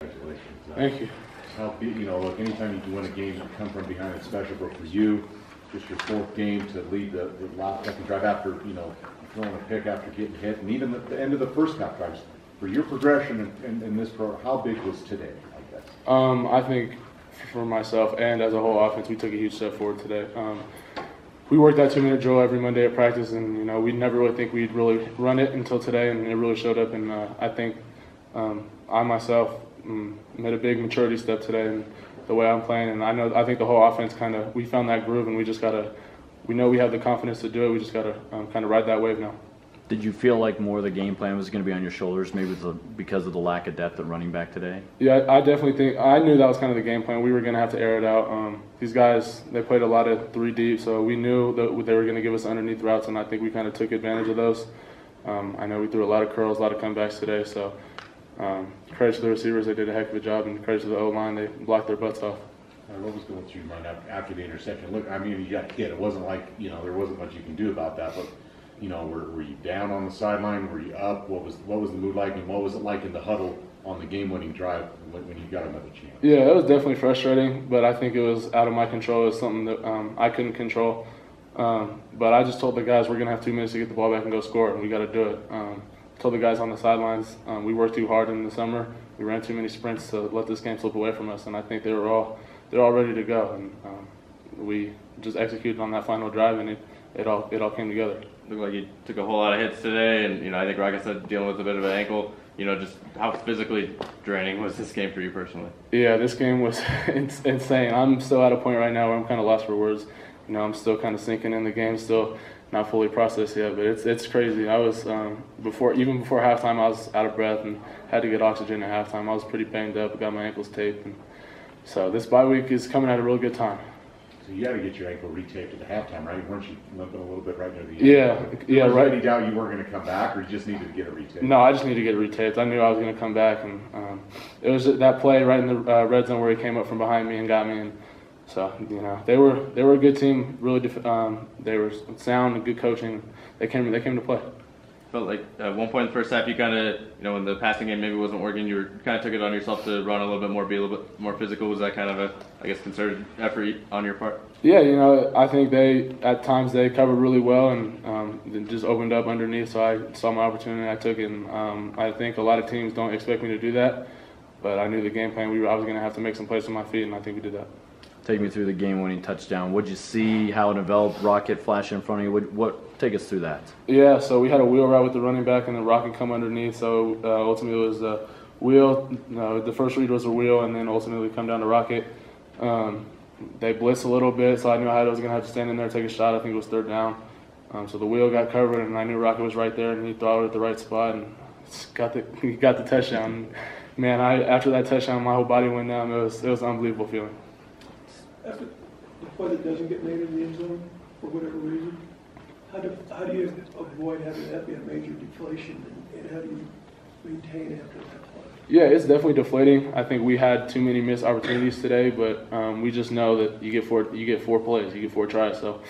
Congratulations. Thank you. Look, anytime you win a game, you come from behind, it's special. But for you, just your fourth game to lead the second drive after, throwing a pick after getting hit, and even the end of the first half drives. For your progression in this program, how big was today, I guess? I think for myself and as a whole offense, we took a huge step forward today. We worked that 2-minute drill every Monday at practice, and we never really think we'd really run it until today, and it really showed up. And I think I myself made a big maturity step today in the way I'm playing, and I think the whole offense we found that groove, and we know we have the confidence to do it. We just gotta kind of ride that wave now. Did you feel like more of the game plan was going to be on your shoulders, maybe because of the lack of depth at running back today? Yeah, I definitely think I knew that was kind of the game plan. We were going to have to air it out. These guys, they played a lot of 3 deep, so we knew that they were going to give us underneath routes, and I think we kind of took advantage of those. I know we threw a lot of curls, a lot of comebacks today, so credit to the receivers, they did a heck of a job, and credit to the O-line, they blocked their butts off. What was going through your mind after the interception? Look, I mean, you got hit. It wasn't like, there wasn't much you can do about that, but were you down on the sideline? Were you up? What was the mood like, and what was it like in the huddle on the game-winning drive when you got another chance? Yeah, it was definitely frustrating, but I think it was out of my control. It was something that I couldn't control. But I just told the guys we're going to have 2 minutes to get the ball back and go score, and we got to do it. Told the guys on the sidelines we worked too hard in the summer. We ran too many sprints to let this game slip away from us, and I think they're all ready to go. And we just executed on that final drive, and it all came together. Looked like you took a whole lot of hits today, and I think Rocket said dealing with a bit of an ankle. Just how physically draining was this game for you personally? Yeah, this game was insane. I'm still at a point right now where I'm kind of lost for words. I'm still kind of sinking in the game, still not fully processed yet, but it's crazy. I was even before halftime, I was out of breath and had to get oxygen at halftime. I was pretty banged up, got my ankles taped, and so this bye week is coming at a real good time. So you got to get your ankle retaped at the halftime, right? Weren't you limping a little bit right near the end? Yeah, right. Any doubt you weren't going to come back, or you just needed to get it retaped? No, I just needed to get it retaped. I knew I was going to come back, and it was that play right in the red zone where he came up from behind me and got me. And so they were a good team. Really, they were sound and good coaching. They came to play. Felt like at one point in the first half, you kind of, when the passing game maybe wasn't working, you kind of took it on yourself to run a little bit more, be a little bit more physical. Was that kind of a concerted effort on your part? Yeah, I think at times they covered really well and just opened up underneath. So I saw my opportunity and I took it. And I think a lot of teams don't expect me to do that, but I knew the game plan. I was going to have to make some plays with my feet, and I think we did that. Take me through the game-winning touchdown. What'd you see? How it developed? Rocket flash in front of you. Take us through that. Yeah, so we had a wheel route with the running back, and then Rocket come underneath. So ultimately, it was a wheel. The first read was a wheel, and then ultimately come down to Rocket. They blitzed a little bit, so I knew I was going to have to stand in there and take a shot. I think it was 3rd down. So the wheel got covered, and I knew Rocket was right there, and he threw it at the right spot, and he got the touchdown. Man, after that touchdown, my whole body went numb. It was an unbelievable feeling. After the play that doesn't get made in the end zone for whatever reason, how do you avoid having that be a major deflation, and how do you maintain after that play? Yeah, it's definitely deflating. I think we had too many missed opportunities today, but we just know that you get 4 plays, you get 4 tries. So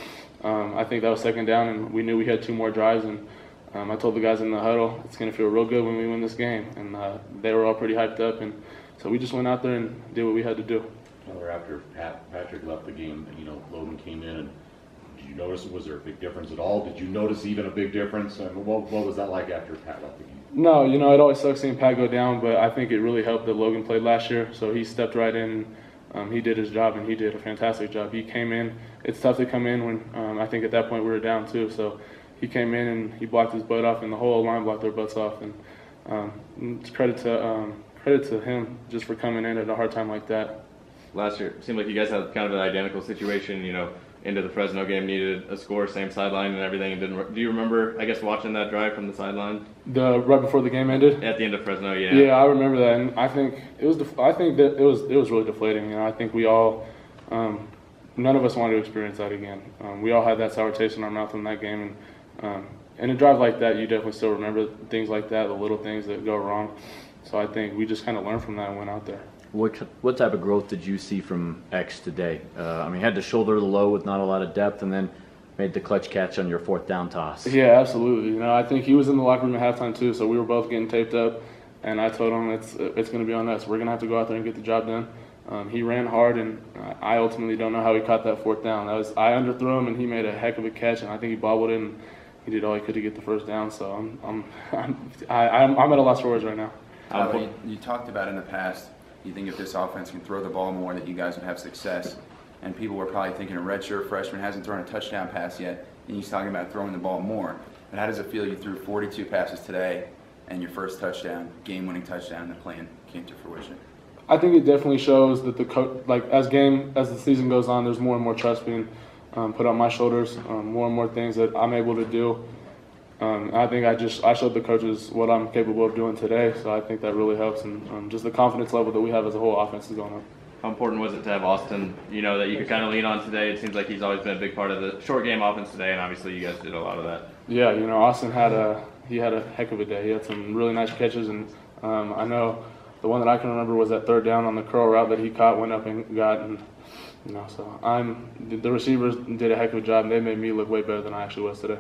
I think that was 2nd down, and we knew we had 2 more drives, and I told the guys in the huddle, it's going to feel real good when we win this game, and they were all pretty hyped up, and so we just went out there and did what we had to do. After Patrick left the game, Logan came in, and did you notice, was there a big difference at all? Did you notice even a big difference? And what was that like after Pat left the game? No, it always sucks seeing Pat go down, but I think it really helped that Logan played last year, so he stepped right in. He did his job, and he did a fantastic job. He came in. It's tough to come in when I think at that point we were down too, so he came in and he blocked his butt off, and the whole line blocked their butts off. And it's credit to him just for coming in at a hard time like that. Last year, it seemed like you guys had kind of an identical situation, into the Fresno game, needed a score, same sideline and everything, and didn't. Do you remember, I guess, watching that drive from the sideline? Right before the game ended? At the end of Fresno, yeah. Yeah, I remember that, and I think it was really deflating. I think we all, none of us wanted to experience that again. We all had that sour taste in our mouth from that game, and in a drive like that, you definitely still remember things like that, the little things that go wrong. So I think we just kind of learned from that and went out there. What type of growth did you see from X today? He had to shoulder the low with not a lot of depth, and then made the clutch catch on your 4th down toss. Yeah, absolutely. I think he was in the locker room at halftime too, so we were both getting taped up. and I told him it's going to be on us. We're going to have to go out there and get the job done. He ran hard, and I ultimately don't know how he caught that fourth down. I underthrew him, and he made a heck of a catch, and I think he bobbled it, and he did all he could to get the first down. So I'm at a loss for words right now. You talked about in the past, you think if this offense can throw the ball more, that you guys would have success. And people were probably thinking a redshirt freshman hasn't thrown a touchdown pass yet, and he's talking about throwing the ball more. But how does it feel? You threw 42 passes today, and your first touchdown, game-winning touchdown, and the plan came to fruition. I think it definitely shows that the coach, as the season goes on, there's more and more trust being put on my shoulders, more and more things that I'm able to do. I think I showed the coaches what I'm capable of doing today, so I think that really helps, and just the confidence level that we have as a whole offense is going up. How important was it to have Austin, that you could kind of lean on today? It seems like he's always been a big part of the short game offense today, and obviously you guys did a lot of that. Yeah, Austin had a heck of a day. He had some really nice catches, and I know the one that I can remember was that third down on the curl route that he caught, went up and got, and so the receivers did a heck of a job, and they made me look way better than I actually was today.